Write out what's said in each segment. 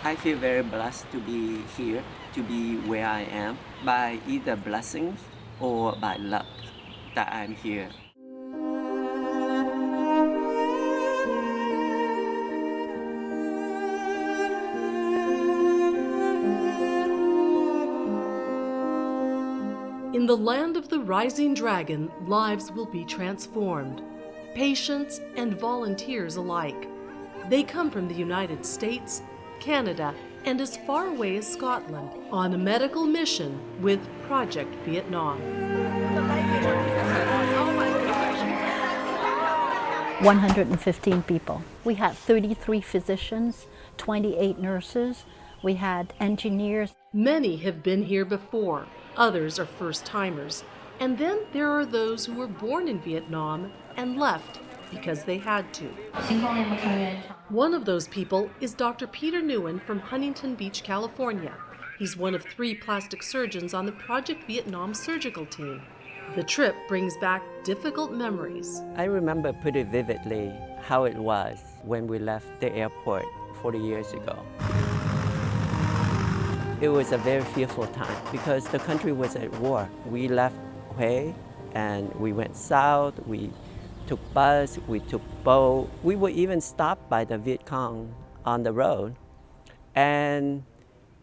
I feel very blessed to be here, to be where I am, by either blessings or by luck that I'm here. In the land of the rising dragon, lives will be transformed. Patients and volunteers alike. They come from the United States, Canada, and as far away as Scotland on a medical mission with Project Vietnam. 115 people. We had 33 physicians, 28 nurses. We had engineers. Many have been here before. Others are first-timers. And then there are those who were born in Vietnam and left because they had to. One of those people is Dr. Peter Nguyen from Huntington Beach, California. He's one of 3 plastic surgeons on the Project Vietnam surgical team. The trip brings back difficult memories. I remember pretty vividly how it was when we left the airport 40 years ago. It was a very fearful time because the country was at war. We left Hue and we went south. We took bus, we took boat. We were even stopped by the Viet Cong on the road, and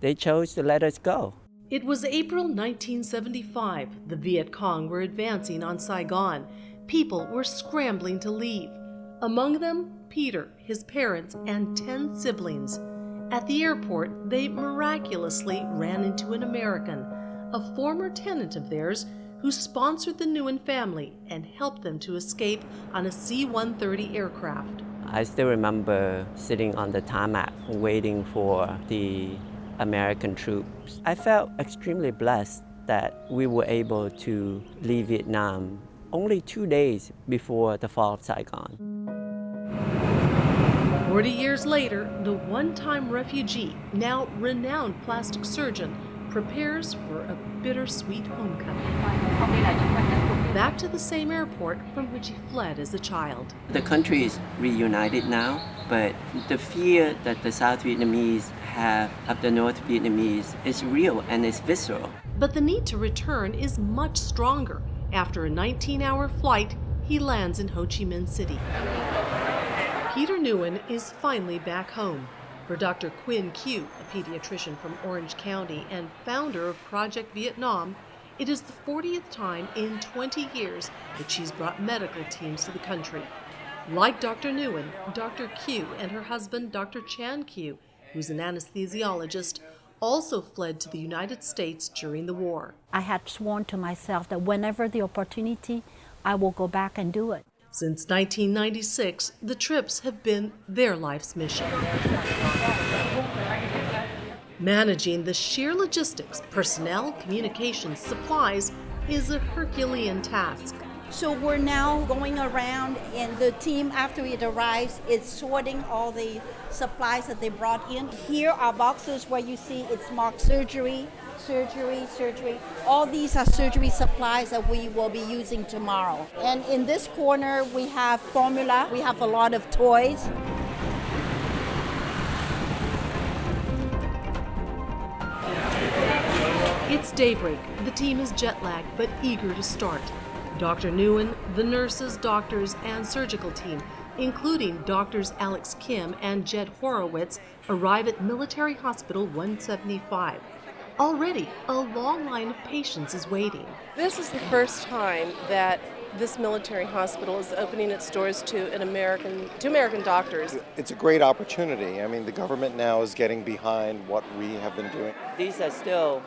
they chose to let us go. It was April 1975. The Viet Cong were advancing on Saigon. People were scrambling to leave. Among them, Peter, his parents, and 10 siblings. At the airport, they miraculously ran into an American, a former tenant of theirs, who sponsored the Nguyen family and helped them to escape on a C-130 aircraft. I still remember sitting on the tarmac waiting for the American troops. I felt extremely blessed that we were able to leave Vietnam only 2 days before the fall of Saigon. 40 years later, the one-time refugee, now renowned plastic surgeon, prepares for a bittersweet homecoming. Back to the same airport from which he fled as a child. The country is reunited now, but the fear that the South Vietnamese have of the North Vietnamese is real and it's visceral. But the need to return is much stronger. After a 19-hour flight, he lands in Ho Chi Minh City. Peter Nguyen is finally back home. For Dr. Quinn Q, a pediatrician from Orange County and founder of Project Vietnam, it is the 40th time in 20 years that she's brought medical teams to the country. Like Dr. Nguyen, Dr. Q and her husband, Dr. Chan Q, who's an anesthesiologist, also fled to the United States during the war. I had sworn to myself that whenever the opportunity, I will go back and do it. Since 1996, the trips have been their life's mission. Managing the sheer logistics, personnel, communications, supplies is a Herculean task. So we're now going around, and the team, after it arrives, is sorting all the supplies that they brought in. Here are boxes where you see it's marked surgery, surgery, surgery. All these are surgery supplies that we will be using tomorrow. And in this corner, we have formula. We have a lot of toys. It's daybreak. The team is jet-lagged but eager to start. Dr. Nguyen, the nurses, doctors, and surgical team, including doctors Alex Kim and Jed Horowitz, arrive at Military Hospital 175. Already, a long line of patients is waiting. This is the first time that this military hospital is opening its doors to American doctors. It's a great opportunity. I mean, the government now is getting behind what we have been doing. These are still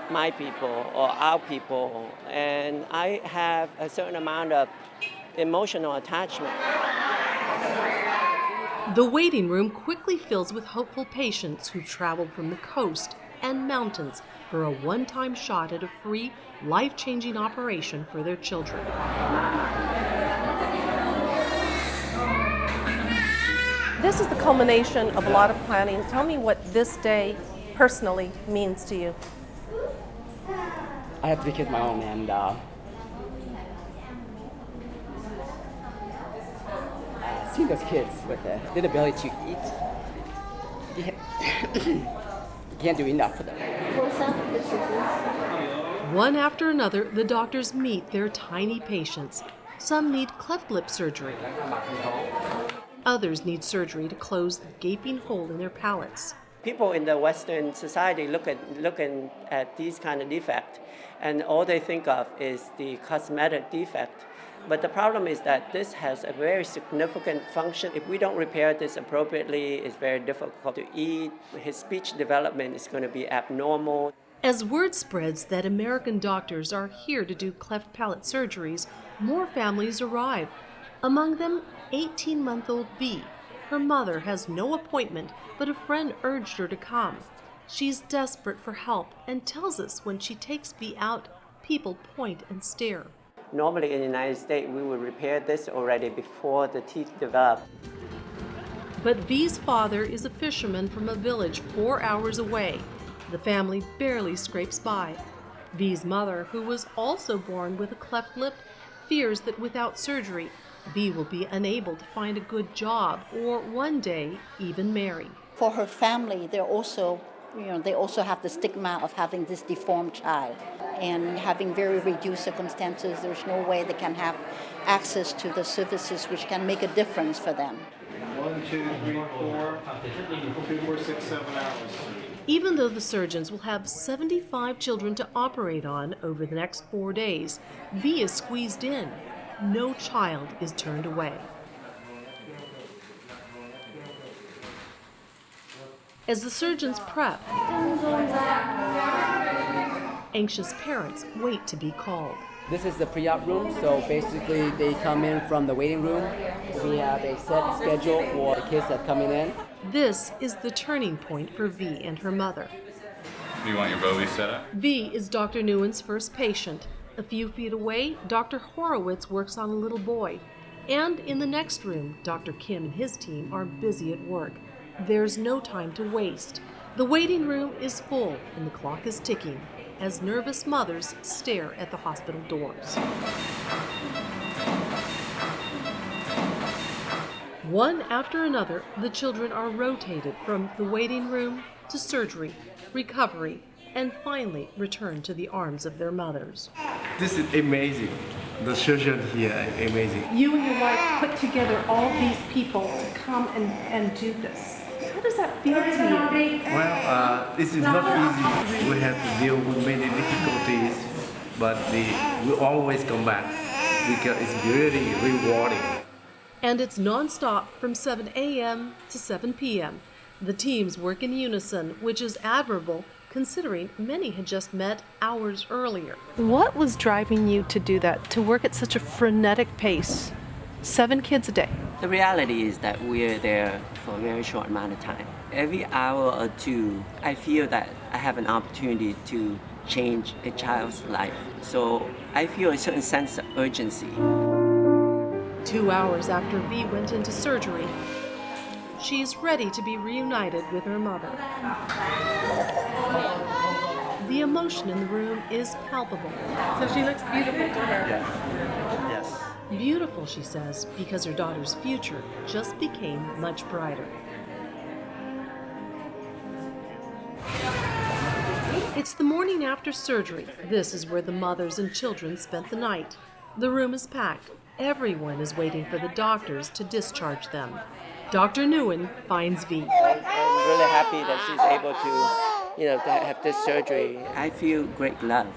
my people or our people, and I have a certain amount of emotional attachment. The waiting room quickly fills with hopeful patients who've traveled from the coast and mountains for a one-time shot at a free, life-changing operation for their children. This is the culmination of a lot of planning. Tell me what this day personally means to you. I have 3 kids of my own, and seeing those kids with the ability to eat You can't do enough for them. One after another, the doctors meet their tiny patients. Some need cleft lip surgery. Others need surgery to close the gaping hole in their palates. People in the Western society looking at these kind of defects, and all they think of is the cosmetic defect. But the problem is that this has a very significant function. If we don't repair this appropriately, it's very difficult to eat. His speech development is going to be abnormal. As word spreads that American doctors are here to do cleft palate surgeries, more families arrive. Among them, 18-month-old V. Her mother has no appointment, but a friend urged her to come. She's desperate for help and tells us when she takes V out, people point and stare. Normally in the United States, we would repair this already before the teeth develop. But V's father is a fisherman from a village 4 hours away. The family barely scrapes by. V's mother, who was also born with a cleft lip, fears that without surgery, V will be unable to find a good job or one day even marry. For her family, they also have the stigma of having this deformed child and having very reduced circumstances. There's no way they can have access to the services which can make a difference for them. 1, 2, 3, 4, 2, 4, 6, 7 hours. Even though the surgeons will have 75 children to operate on over the next 4 days, V is squeezed in. No child is turned away. As the surgeons prep, anxious parents wait to be called. This is the pre-op room, so basically they come in from the waiting room. We have a set schedule for the kids that are coming in. This is the turning point for V and her mother. Do you want your Bowie set up? V is Dr. Nguyen's first patient. A few feet away, Dr. Horowitz works on a little boy. And in the next room, Dr. Kim and his team are busy at work. There's no time to waste. The waiting room is full and the clock is ticking as nervous mothers stare at the hospital doors. One after another, the children are rotated from the waiting room to surgery, recovery, and finally return to the arms of their mothers. This is amazing. The surgeon here is amazing. You and your wife put together all these people to come and do this. How does that feel to you? Well, this is not easy. We have to deal with many difficulties, but we always come back because it's really rewarding. And it's nonstop from 7 a.m. to 7 p.m. The teams work in unison, which is admirable considering many had just met hours earlier. What was driving you to do that, to work at such a frenetic pace? 7 kids a day. The reality is that we're there for a very short amount of time. Every hour or two, I feel that I have an opportunity to change a child's life. So I feel a certain sense of urgency. 2 hours after V went into surgery, she's ready to be reunited with her mother. The emotion in the room is palpable. So she looks beautiful to her. Yes. Beautiful, she says, because her daughter's future just became much brighter. It's the morning after surgery. This is where the mothers and children spent the night. The room is packed. Everyone is waiting for the doctors to discharge them. Dr. Nguyen finds V. I'm really happy that she's able to have this surgery. I feel great love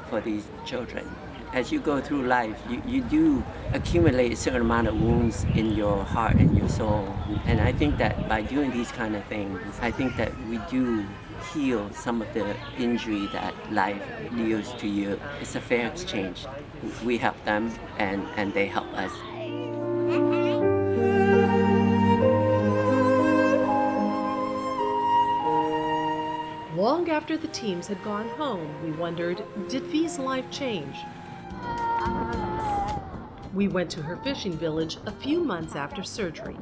for these children. As you go through life, you do accumulate a certain amount of wounds in your heart and your soul. And I think that by doing these kind of things, I think that we do heal some of the injury that life deals to you. It's a fair exchange. We help them and they help us. Long after the teams had gone home, we wondered, did V's life change? We went to her fishing village a few months after surgery.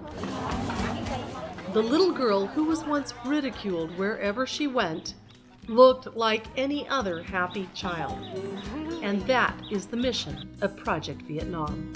The little girl who was once ridiculed wherever she went looked like any other happy child. And that is the mission of Project Vietnam.